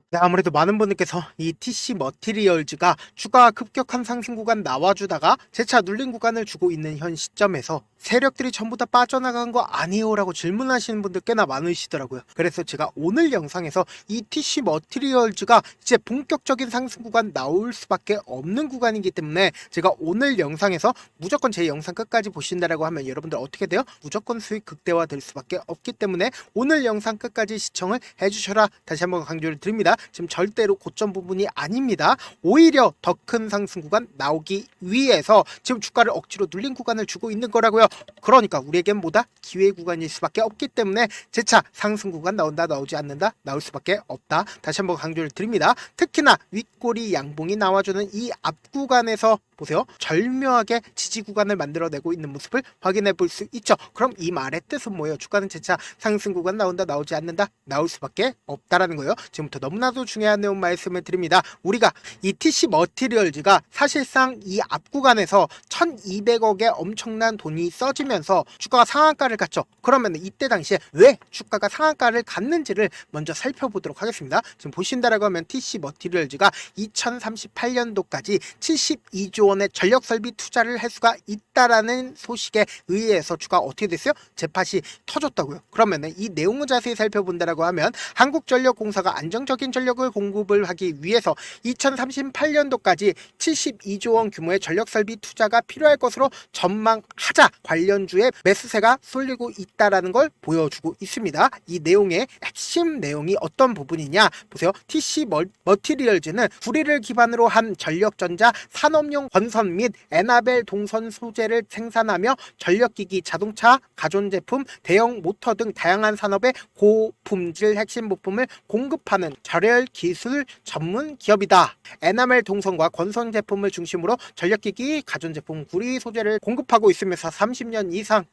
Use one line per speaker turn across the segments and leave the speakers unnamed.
네, 아무래도 많은 분들께서 이 TC 머티리얼즈가 주가 급격한 상승 구간 나와주다가 재차 눌린 구간을 주고 있는 현 시점에서 세력들이 전부 다 빠져나간 거 아니에요? 라고 질문하시는 분들 꽤나 많으시더라고요. 그래서 제가 오늘 영상에서 이 TC 머티리얼즈가 이제 본격적인 상승 구간 나올 수밖에 없는 구간이기 때문에 제가 오늘 영상에서 무조건 제 영상 끝까지 보신다라고 하면 여러분들 어떻게 돼요? 무조건 수익 극대화 될 수밖에 없기 때문에 오늘 영상 끝까지 시청을 해주셔라 다시 한번 강조를 드립니다. 지금 절대로 고점 부분이 아닙니다. 오히려 더 큰 상승 구간 나오기 위해서 지금 주가를 억지로 눌린 구간을 주고 있는 거라고요. 그러니까 우리에겐 뭐다? 기회 구간일 수밖에 없기 때문에 재차 상승 구간 나온다 나오지 않는다 나올 수밖에 없다. 다시 한번 강조를 드립니다. 특히나 윗꼬리 양봉이 나와주는 이 앞 구간에서 보세요. 절묘하게 지지 구간을 만들어내고 있는 모습을 확인해 볼 수 있죠. 그럼 이 말의 뜻은 뭐예요? 주가는 재차 상승 구간 나온다 나오지 않는다 나올 수밖에 없다라는 거예요. 지금부터 너무나도 중요한 내용 말씀을 드립니다. 우리가 이 TC 머티리얼즈가 사실상 이 앞 구간에서 1200억의 엄청난 돈이 써지면서 주가가 상한가를 갔죠. 그러면 이때 당시에 왜 주가가 상한가를 갔는지를 먼저 살펴보도록 하겠습니다. 지금 보신다라고 하면 TC 머티리얼즈가 2038년도까지 72조 원의 전력 설비 투자를 할 수가 있다라는 소식에 의해서 주가 어떻게 됐어요? 재팟이 터졌다고요. 그러면 이 내용을 자세히 살펴본다라고 하면 한국전력공사가 안정적인 전력을 공급을 하기 위해서 2038년도까지 72조 원 규모의 전력 설비 투자가 필요할 것으로 전망하자 관련주의 매수세가 쏠리고 있다라는 걸 보여주고 있습니다. 이 내용의 핵심 내용이 어떤 부분이냐 보세요. TC 머티리얼즈는 구리를 기반으로 한 전력전자 산업용 건선 및 에나벨 동선 소재를 생산하며 전력기기, 자동차, 가전제품, 대형 모터 등 다양한 산업의 고품질 핵심 부품을 공급하는 절열 기술 전문 기업이다. 에나멜 동선과 건선 제품을 중심으로 전력기기, 가전제품, 구리 소재를 공급하고 있으면서 30년 이상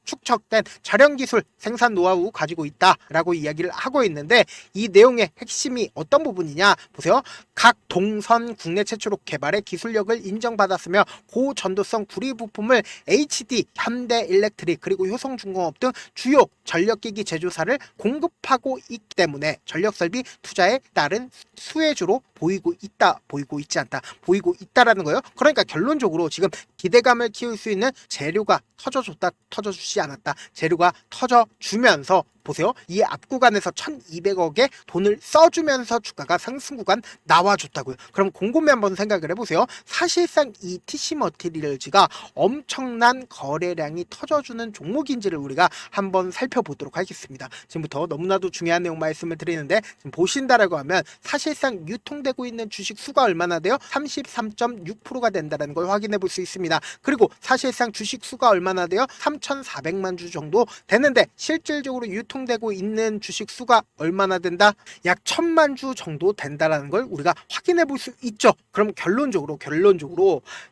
축적된 촬영 기술, 생산 노하우 가지고 있다라고 이야기를 하고 있는데 이 내용의 핵심이 어떤 부분이냐 보세요. 각 동선 국내 최초로 개발의 기술력을 인정받았으며 고전도성 구리 부품을 HD, 현대일렉트릭 그리고 효성중공업 등 주요 전력기기 제조사를 공급하고 있기 때문에 전력설비 투자에 따른 수혜주로 보이고 있다, 보이고 있지 않다, 보이고 있다라는 거예요. 그러니까 결론적으로 지금 기대감을 키울 수 있는 재료가 터져줬다, 터져주지 않았다, 재료가 터져주면서 보세요. 이 앞 구간에서 1200억의 돈을 써주면서 주가가 상승 구간 나와줬다고요. 그럼 곰곰이 한번 생각을 해보세요. 사실상 이 TC 머티리얼즈가 엄청난 거래량이 터져주는 종목인지를 우리가 한번 살펴보도록 하겠습니다. 지금부터 너무나도 중요한 내용 말씀을 드리는데 지금 보신다라고 하면 사실상 유통되고 있는 주식 수가 얼마나 돼요? 33.6%가 된다는 걸 확인해 볼 수 있습니다. 그리고 사실상 주식 수가 얼마나 돼요? 3,400만 주 정도 되는데 실질적으로 유통되고 있는 주식 수가 얼마나 된다? 약 1,000만 주 정도 된다라는 걸 우리가 확인해 볼 수 있죠. 그럼 결론적으로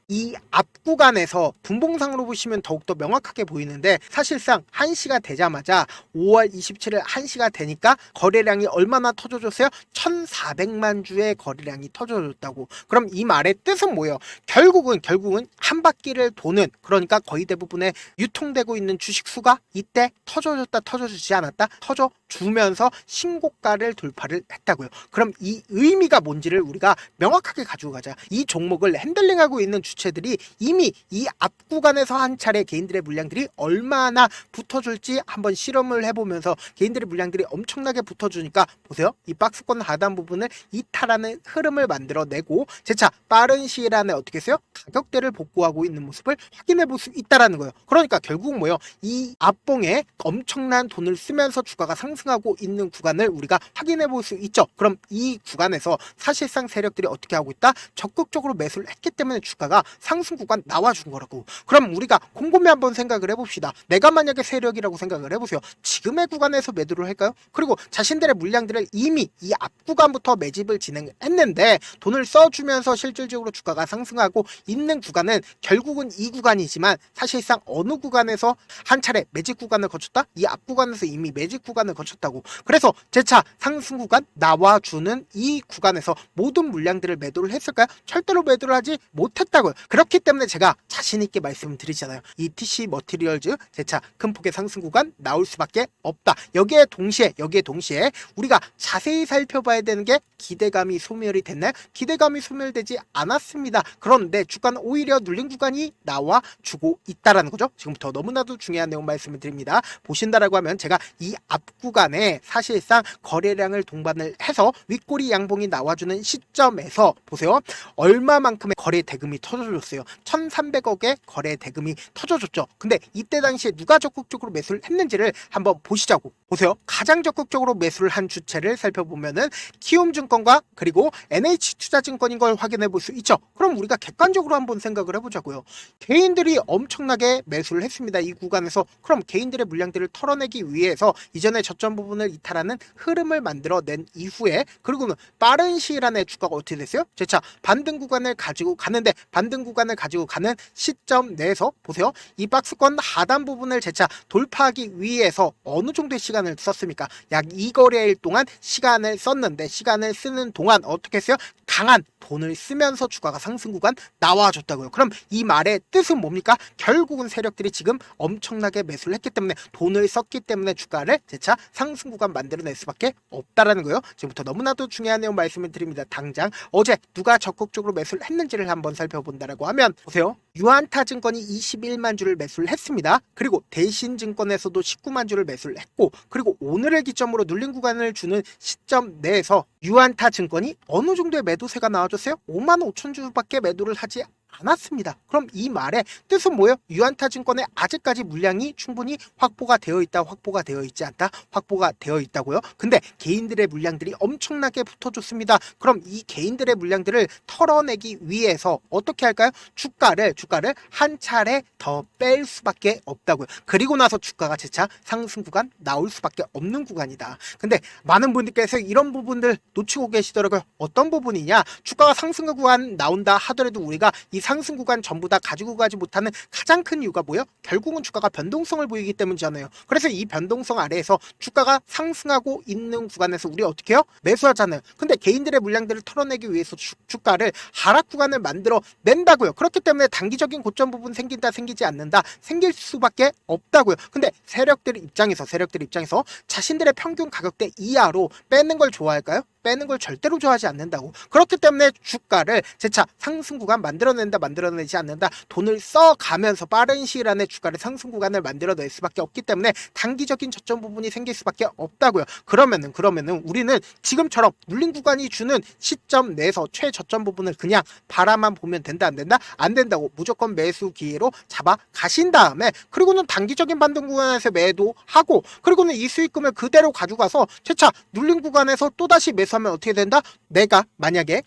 이 앞 구간에서 분봉상으로 보시면 더욱더 명확하게 보이는데 사실상 1시가 되자마자 5월 27일 1시가 되니까 거래량이 얼마나 터져줬어요? 1,400만 주의 거래량이 터져줬다고. 그럼 이 말의 뜻은 뭐예요? 결국은 한 바퀴를 도는, 그러니까 거의 대부분의 유통되고 있는 주식 수가 이때 터져줬다 터져주지 않았다 터져주면서 신고가를 돌파를 했다고요. 그럼 이 의미가 뭔지를 우리가 명확하게 가지고 가자. 이 종목을 핸들링하고 있는 주체들이 이미 이 앞 구간에서 한 차례 개인들의 물량들이 얼마나 붙어줄지 한번 실험을 해보면서 개인들의 물량들이 엄청나게 붙어주니까 보세요. 이 박스권 하단 부분을 이탈하는 흐름을 만들어내고 재차 빠른 시일 안에 어떻게 했어요? 가격대를 복구하고 있는 모습을 확인해 볼 수 있다라는 거예요. 그러니까 결국 뭐예요? 이 앞봉에 엄청난 돈을 쓰면서 주가가 상승하고 있는 구간을 우리가 확인해 볼 수 있죠. 그럼 이 구간에서 사실상 세력들이 어떻게 하고 있다? 적극적으로 매수를 했기 때문에 주가가 상승 구간 나와준 거라고. 그럼 우리가 곰곰이 한번 생각을 해봅시다. 내가 만약에 세력이라고 생각을 해보세요. 지금의 구간에서 매도를 할까요? 그리고 자신들의 물량들을 이미 이 앞 구간부터 매집을 진행했는데 돈을 써주면서 실질적으로 주가가 상승하고 있는 구간은 결국은 이 구간이지만 사실상 어느 구간에서 한 차례 매집 구간을 거쳤다? 이 앞 구간에서 이미 이 매직 구간을 거쳤다고. 그래서 재차 상승 구간 나와주는 이 구간에서 모든 물량들을 매도를 했을까요? 절대로 매도를 하지 못했다고요. 그렇기 때문에 제가 자신있게 말씀드리잖아요. 이 TC 머티리얼즈 재차 큰 폭의 상승 구간 나올 수밖에 없다. 여기에 동시에 우리가 자세히 살펴봐야 되는 게 기대감이 소멸이 됐나요? 기대감이 소멸되지 않았습니다. 그런데 주가는 오히려 눌린 구간이 나와주고 있다라는 거죠. 지금부터 너무나도 중요한 내용 말씀을 드립니다. 보신다라고 하면 제가 이 앞 구간에 사실상 거래량을 동반을 해서 윗꼬리 양봉이 나와주는 시점에서 보세요. 얼마만큼의 거래 대금이 터져줬어요. 1,300억의 거래 대금이 터져줬죠. 근데 이때 당시에 누가 적극적으로 매수를 했는지를 한번 보시자고. 보세요. 가장 적극적으로 매수를 한 주체를 살펴보면은 키움증권과 그리고 NH투자증권인 걸 확인해 볼 수 있죠. 그럼 우리가 객관적으로 한번 생각을 해보자고요. 개인들이 엄청나게 매수를 했습니다. 이 구간에서. 그럼 개인들의 물량들을 털어내기 위해서 이전에 저점 부분을 이탈하는 흐름을 만들어낸 이후에 그리고는 빠른 시일 안에 주가가 어떻게 됐어요? 재차 반등 구간을 가지고 가는데 반등 구간을 가지고 가는 시점 내에서 보세요. 이 박스권 하단 부분을 재차 돌파하기 위해서 어느 정도의 시간을 썼습니까? 약 2거래일 동안 시간을 썼는데 시간을 쓰는 동안 어떻게 했어요? 강한 돈을 쓰면서 주가가 상승 구간 나와줬다고요. 그럼 이 말의 뜻은 뭡니까? 결국은 세력들이 지금 엄청나게 매수를 했기 때문에 돈을 썼기 때문에 주가를 재차 상승 구간 만들어낼 수밖에 없다라는 거예요. 지금부터 너무나도 중요한 내용 말씀을 드립니다. 당장 어제 누가 적극적으로 매수를 했는지를 한번 살펴본다라고 하면 보세요. 유안타증권이 21만 주를 매수를 했습니다. 그리고 대신증권에서도 19만 주를 매수를 했고 그리고 오늘을 기점으로 눌린 구간을 주는 시점 내에서 유안타증권이 어느 정도의 매도세가 나와줬어요? 5만 5천 주밖에 매도를 하지 않았습니다. 그럼 이 말의 뜻은 뭐예요? 유안타증권에 아직까지 물량이 충분히 확보가 되어 있다, 확보가 되어 있지 않다, 확보가 되어 있다고요? 근데 개인들의 물량들이 엄청나게 붙어줬습니다. 그럼 이 개인들의 물량들을 털어내기 위해서 어떻게 할까요? 주가를 한 차례 더 뺄 수밖에 없다고요. 그리고 나서 주가가 재차 상승 구간 나올 수밖에 없는 구간이다. 근데 많은 분들께서 이런 부분들 놓치고 계시더라고요. 어떤 부분이냐? 주가가 상승 구간 나온다 하더라도 우리가 이 상승 구간 전부 다 가지고 가지 못하는 가장 큰 이유가 뭐예요? 결국은 주가가 변동성을 보이기 때문이잖아요. 그래서 이 변동성 아래에서 주가가 상승하고 있는 구간에서 우리 어떻게 해요? 매수하잖아요. 근데 개인들의 물량들을 털어내기 위해서 주가를 하락 구간을 만들어 낸다고요. 그렇기 때문에 단기적인 고점 부분 생긴다, 생기지 않는다, 생길 수밖에 없다고요. 근데 세력들 입장에서 자신들의 평균 가격대 이하로 빼는 걸 좋아할까요? 빼는 걸 절대로 좋아하지 않는다고. 그렇기 때문에 주가를 재차 상승 구간 만들어내지 않는다. 돈을 써가면서 빠른 시일 안에 주가를 상승 구간을 만들어낼 수밖에 없기 때문에 단기적인 저점 부분이 생길 수밖에 없다고요. 그러면은 우리는 지금처럼 눌린 구간이 주는 시점 내에서 최저점 부분을 그냥 바라만 보면 된다, 안 된다? 안 된다고. 무조건 매수 기회로 잡아 가신 다음에 그리고는 단기적인 반등 구간에서 매도하고 그리고는 이 수익금을 그대로 가져가서 재차 눌린 구간에서 또다시 매수하면 어떻게 된다? 내가 만약에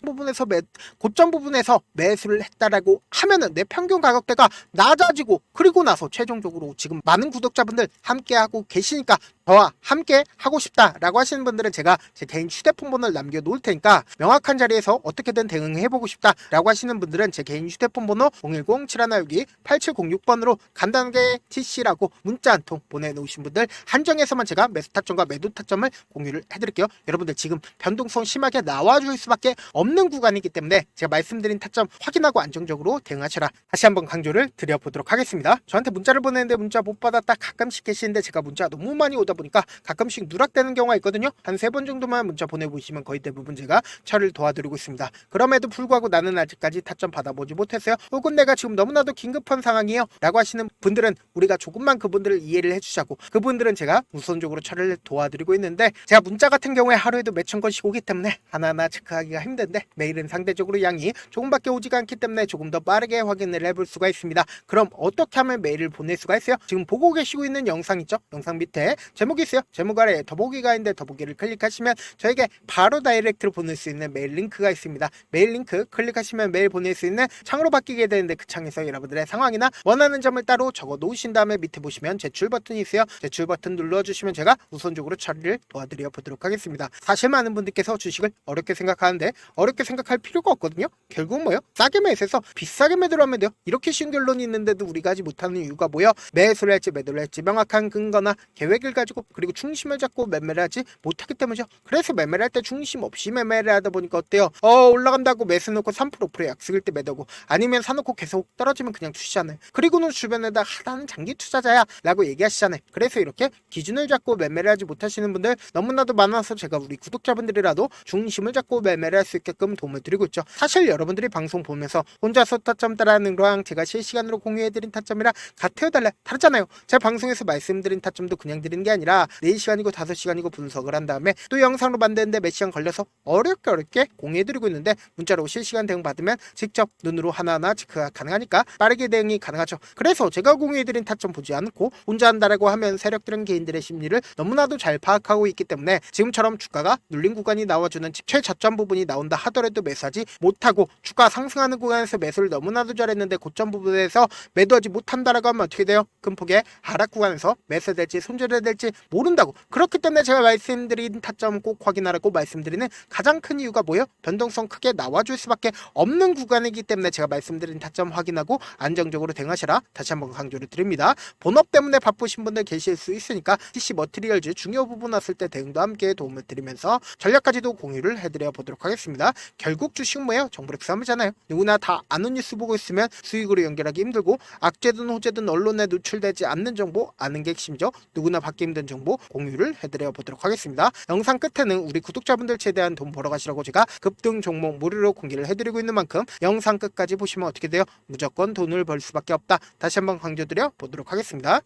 고점 부분에서 매수를 했다라고 하면은 내 평균 가격대가 낮아지고 그리고 나서 최종적으로 지금 많은 구독자분들 함께하고 계시니까 저와 함께 하고 싶다라고 하시는 분들은 제가 제 개인 휴대폰 번호를 남겨놓을 테니까 명확한 자리에서 어떻게든 대응해보고 싶다라고 하시는 분들은 제 개인 휴대폰 번호 010-7162-8706번으로 간단하게 TC라고 문자 한 통 보내놓으신 분들 한정해서만 제가 매수 타점과 매도 타점을 공유를 해드릴게요. 여러분들 지금 변동성 심하게 나와줄 수밖에 없는 구간이기 때문에 제가 말씀드린 타점 확인하고 안정적으로 대응하시라 다시 한번 강조를 드려보도록 하겠습니다. 저한테 문자를 보내는데 문자 못 받았다 가끔씩 계시는데 제가 문자가 너무 많이 오다 보니까 가끔씩 누락되는 경우가 있거든요. 한 3번 정도만 문자 보내보시면 거의 대부분 제가 처리를 도와드리고 있습니다. 그럼에도 불구하고 나는 아직까지 타점 받아보지 못했어요. 혹은 내가 지금 너무나도 긴급한 상황이에요 라고 하시는 분들은 우리가 조금만 그분들을 이해를 해주자고 그분들은 제가 우선적으로 처리를 도와드리고 있는데 제가 문자 같은 경우에 하루에도 몇천 건씩 오기 때문에 하나하나 체크하기가 힘든데 매일은 상대적으로 양이 조금밖에 오지가 않기 때문에 조금 더 빠르게 확인을 해볼 수가 있습니다. 그럼 어떻게 하면 메일을 보낼 수가 있어요? 지금 보고 계시고 있는 영상 있죠? 영상 밑에 제목이 있어요. 제목 아래에 더보기가 있는데 더보기를 클릭하시면 저에게 바로 다이렉트로 보낼 수 있는 메일 링크가 있습니다. 메일 링크 클릭하시면 메일 보낼 수 있는 창으로 바뀌게 되는데 그 창에서 여러분들의 상황이나 원하는 점을 따로 적어 놓으신 다음에 밑에 보시면 제출 버튼이 있어요. 제출 버튼 눌러주시면 제가 우선적으로 처리를 도와드려 보도록 하겠습니다. 사실 많은 분들께서 주식을 어렵게 생각하는데 어렵게 생각할 필요가 없거든요. 결국 뭐예요? 싸게 매수해서 비싸게 매도를 하면 돼요. 이렇게 쉬운 결론이 있는데도 우리가 하지 못하는 이유가 뭐예요? 매수를 할지 매도를 할지 명확한 근거나 계획을 가지고 가지고 그리고 중심을 잡고 매매를 하지 못하기 때문이죠. 그래서 매매를 할 때 중심 없이 매매를 하다 보니까 어때요? 올라간다고 매수 놓고 3% 프로 약속일 때 매도고 아니면 사놓고 계속 떨어지면 그냥 투시잖아요. 그리고는 주변에다 나는 장기 투자자야 라고 얘기하시잖아요. 그래서 이렇게 기준을 잡고 매매를 하지 못하시는 분들 너무나도 많아서 제가 우리 구독자분들이라도 중심을 잡고 매매를 할 수 있게끔 도움을 드리고 있죠. 사실 여러분들이 방송 보면서 혼자서 타점 따라하는 거랑 제가 실시간으로 공유해드린 타점이랑 같아요 달라요? 다르잖아요. 제가 방송에서 말씀드린 타점도 그냥 드린 게 아니라 4시간이고 5시간이고 분석을 한 다음에 또 영상으로 만드는데 몇 시간 걸려서 어렵게 공유해드리고 있는데 문자로 실시간 대응 받으면 직접 눈으로 하나하나 체크가 가능하니까 빠르게 대응이 가능하죠. 그래서 제가 공유해드린 타점 보지 않고 혼자 한다라고 하면 세력들은 개인들의 심리를 너무나도 잘 파악하고 있기 때문에 지금처럼 주가가 눌린 구간이 나와주는 최저점 부분이 나온다 하더라도 매수하지 못하고 주가 상승하는 구간에서 매수를 너무나도 잘했는데 고점 부분에서 매도하지 못한다라고 하면 어떻게 돼요? 큰 폭의 하락 구간에서 매수될지 손절해야 될지 모른다고. 그렇기 때문에 제가 말씀드린 타점 꼭 확인하라고 말씀드리는 가장 큰 이유가 뭐예요? 변동성 크게 나와줄 수밖에 없는 구간이기 때문에 제가 말씀드린 타점 확인하고 안정적으로 대응하시라 다시 한번 강조를 드립니다. 본업 때문에 바쁘신 분들 계실 수 있으니까 TC 머티리얼즈 중요 부분 왔을 때 대응도 함께 도움을 드리면서 전략까지도 공유를 해드려 보도록 하겠습니다. 결국 주식은 뭐예요? 정보력 싸움이잖아요. 누구나 다 아는 뉴스 보고 있으면 수익으로 연결하기 힘들고 악재든 호재든 언론에 노출되지 않는 정보 아는 게 핵심이죠. 누구나 받기 힘든 정보 공유를 해드려 보도록 하겠습니다. 영상 끝에는 우리 구독자분들 최대한 돈 벌어가시라고 제가 급등 종목 무료로 공개를 해드리고 있는 만큼 영상 끝까지 보시면 어떻게 돼요? 무조건 돈을 벌 수밖에 없다. 다시 한번 강조드려 보도록 하겠습니다.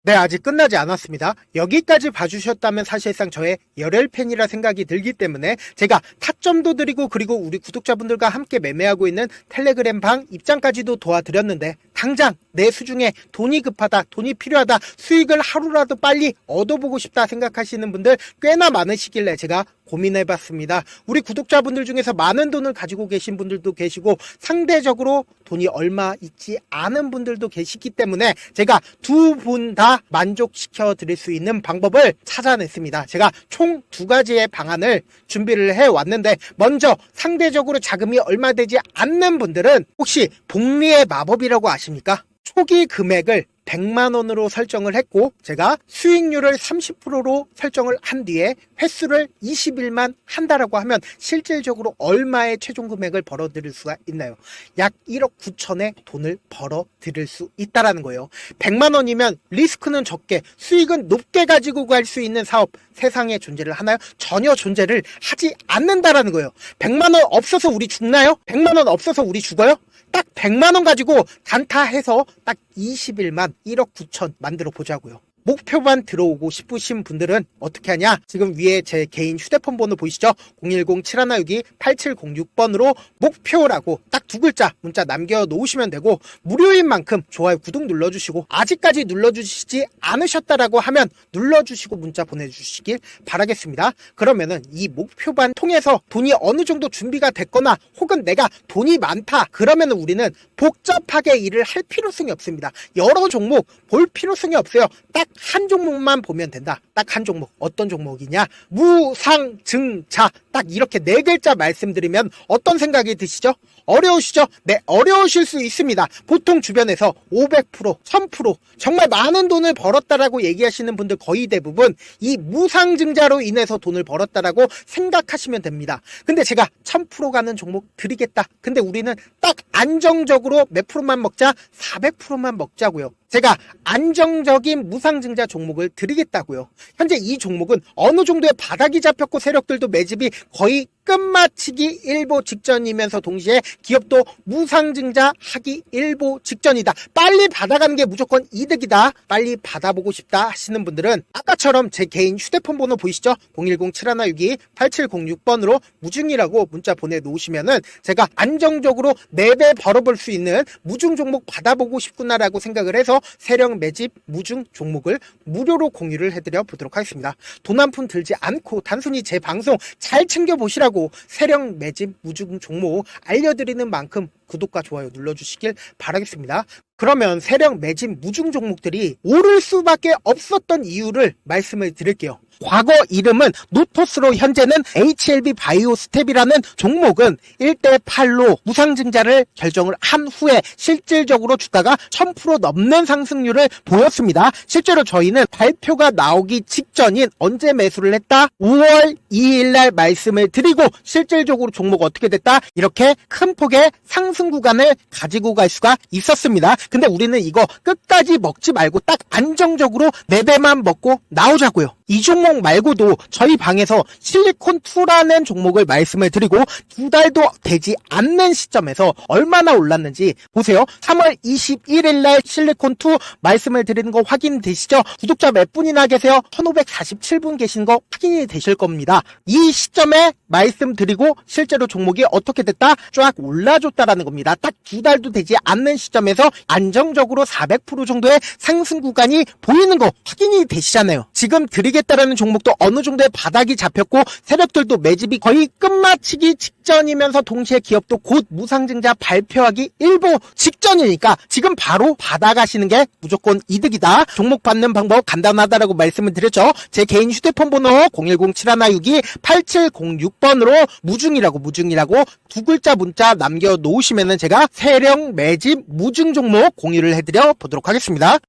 네, 아직 끝나지 않았습니다. 여기까지 봐주셨다면 사실상 저의 열혈팬이라 생각이 들기 때문에 제가 타점도 드리고 그리고 우리 구독자분들과 함께 매매하고 있는 텔레그램 방 입장까지도 도와드렸는데 당장 내 수중에 돈이 급하다, 돈이 필요하다, 수익을 하루라도 빨리 얻어보고 싶다 생각하시는 분들 꽤나 많으시길래 제가 고민해봤습니다. 우리 구독자분들 중에서 많은 돈을 가지고 계신 분들도 계시고 상대적으로 돈이 얼마 있지 않은 분들도 계시기 때문에 제가 두 분 다 만족시켜 드릴 수 있는 방법을 찾아냈습니다. 제가 총 2가지의 방안을 준비를 해왔는데 먼저 상대적으로 자금이 얼마 되지 않는 분들은 혹시 복리의 마법이라고 아십니까? 초기 금액을 100만원으로 설정을 했고 제가 수익률을 30%로 설정을 한 뒤에 횟수를 20일만 한다라고 하면 실질적으로 얼마의 최종 금액을 벌어들일 수가 있나요? 약 1억 9천의 돈을 벌어들일 수 있다라는 거예요. 100만원이면 리스크는 적게 수익은 높게 가지고 갈 수 있는 사업 세상에 존재를 하나요? 전혀 존재를 하지 않는다라는 거예요. 100만원 없어서 우리 죽나요? 100만원 없어서 우리 죽어요? 딱 100만원 가지고 단타해서 딱 20일만 1억 9천 만들어 보자고요. 목표만 들어오고 싶으신 분들은 어떻게 하냐? 지금 위에 제 개인 휴대폰 번호 보이시죠? 010-7162-8706번으로 목표라고 딱 2글자 문자 남겨놓으시면 되고 무료인 만큼 좋아요 구독 눌러주시고 아직까지 눌러주시지 않으셨다라고 하면 눌러주시고 문자 보내주시길 바라겠습니다. 그러면은 이 목표반 통해서 돈이 어느 정도 준비가 됐거나 혹은 내가 돈이 많다 그러면은 우리는 복잡하게 일을 할 필요성이 없습니다. 여러 종목 볼 필요성이 없어요. 딱 한 종목만 보면 된다. 딱 한 종목. 어떤 종목이냐? 무상증자. 딱 이렇게 4글자 말씀드리면 어떤 생각이 드시죠? 어려우시죠? 네, 어려우실 수 있습니다. 보통 주변에서 500%, 1000% 정말 많은 돈을 벌었다라고 얘기하시는 분들 거의 대부분 이 무상증자로 인해서 돈을 벌었다라고 생각하시면 됩니다. 근데 제가 1000% 가는 종목 드리겠다. 근데 우리는 딱 안정적으로 몇 프로만 먹자? 400%만 먹자고요. 제가 안정적인 무상증자 종목을 드리겠다고요. 현재 이 종목은 어느 정도의 바닥이 잡혔고 세력들도 매집이 거의 끝마치기 일보 직전이면서 동시에 기업도 무상증자 하기 일보 직전이다. 빨리 받아가는 게 무조건 이득이다. 빨리 받아보고 싶다 하시는 분들은 아까처럼 제 개인 휴대폰 번호 보이시죠? 010-7162-8706번으로 무중이라고 문자 보내놓으시면은 제가 안정적으로 4배 벌어볼 수 있는 무중 종목 받아보고 싶구나라고 생각을 해서 세력 매집 무중 종목을 무료로 공유를 해드려 보도록 하겠습니다. 돈 한 푼 들지 않고 단순히 제 방송 잘 챙겨보시라고 세력 매집 무중 종목 알려드리는 만큼 구독과 좋아요 눌러주시길 바라겠습니다. 그러면 세력 매집 무중 종목들이 오를 수밖에 없었던 이유를 말씀을 드릴게요. 과거 이름은 노토스로 현재는 HLB 바이오스텝이라는 종목은 1대8로 무상증자를 결정을 한 후에 실질적으로 주가가 1000% 넘는 상승률을 보였습니다. 실제로 저희는 발표가 나오기 직전인 언제 매수를 했다? 5월 2일 날 말씀을 드리고 실질적으로 종목 어떻게 됐다? 이렇게 큰 폭의 상승 구간을 가지고 갈 수가 있었습니다. 근데 우리는 이거 끝까지 먹지 말고 딱 안정적으로 4배만 먹고 나오자고요. 이 종목 말고도 저희 방에서 실리콘2라는 종목을 말씀을 드리고 2달도 되지 않는 시점에서 얼마나 올랐는지 보세요. 3월 21일 날 실리콘2 말씀을 드리는 거 확인되시죠? 구독자 몇 분이나 계세요? 1547분 계신 거 확인이 되실 겁니다. 이 시점에 말씀드리고 실제로 종목이 어떻게 됐다? 쫙 올라줬다라는 겁니다. 딱 2달도 되지 않는 시점에서 안정적으로 400% 정도의 상승 구간이 보이는 거 확인이 되시잖아요. 지금 드리겠다라는 종목도 어느 정도의 바닥이 잡혔고 세력들도 매집이 거의 끝마치기 직전이면서 동시에 기업도 곧 무상증자 발표하기 일보 직전이니까 지금 바로 받아가시는 게 무조건 이득이다. 종목 받는 방법 간단하다라고 말씀을 드렸죠. 제 개인 휴대폰 번호 010-7162-8706번으로 무중이라고 두 글자 문자 남겨놓으시면은 제가 세력 매집 무중 종목 공유를 해드려 보도록 하겠습니다.